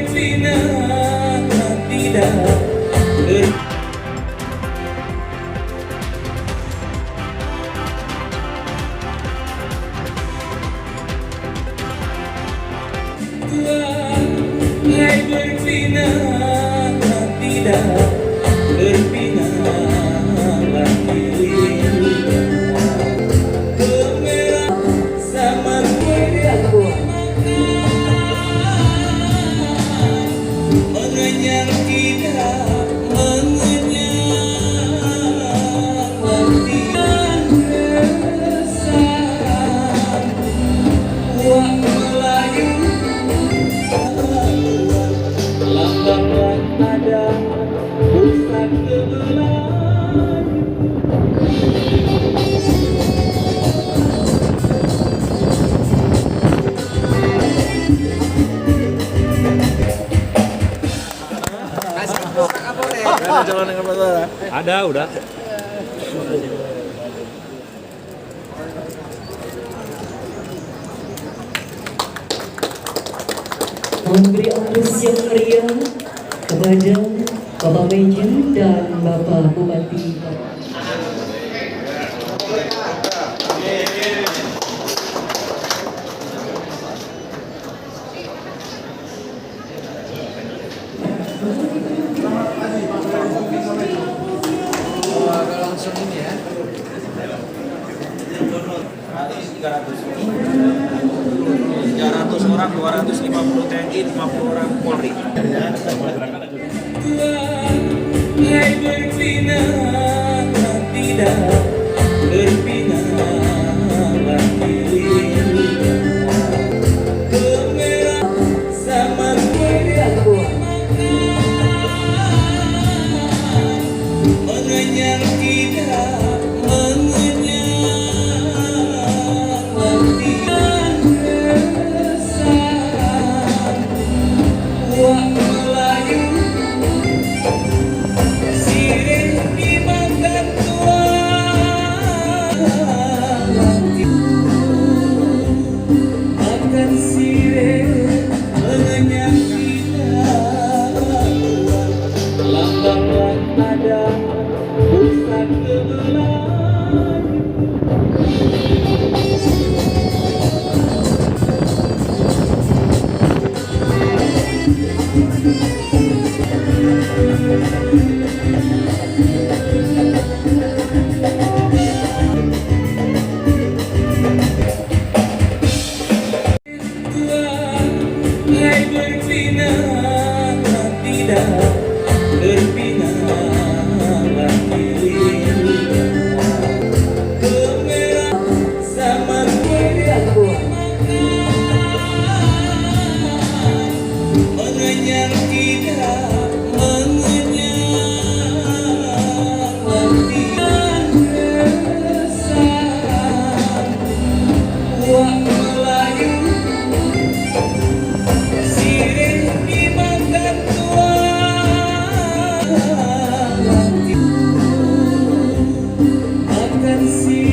berpindah tidak Hai berpindah tidak berpindah lagi kemerah sama mengenyang tidak mengenyang latihan resah wak Melayu lambang ada pusat kebelah Ada, udah. Memberi aplaus yang meriah kepada Bapak Mejen dan Bapak Bupati. Langsung ini ya. 300 orang, 250 TNI, 50 orang Polri. Hai berpindah tidak berpindah lagi kemerah sama mengenyang tidak mengenyang latihan resah wak Melayu sirih dimakan tuan makan sirih mengenyang tidak lambang ada pusat kebelah Hai berpindah tidak berpindah lagi kemerah sama mengenyang tidak mengenyang latihan resah wak Melayu sirih dimakan tuan makan sirih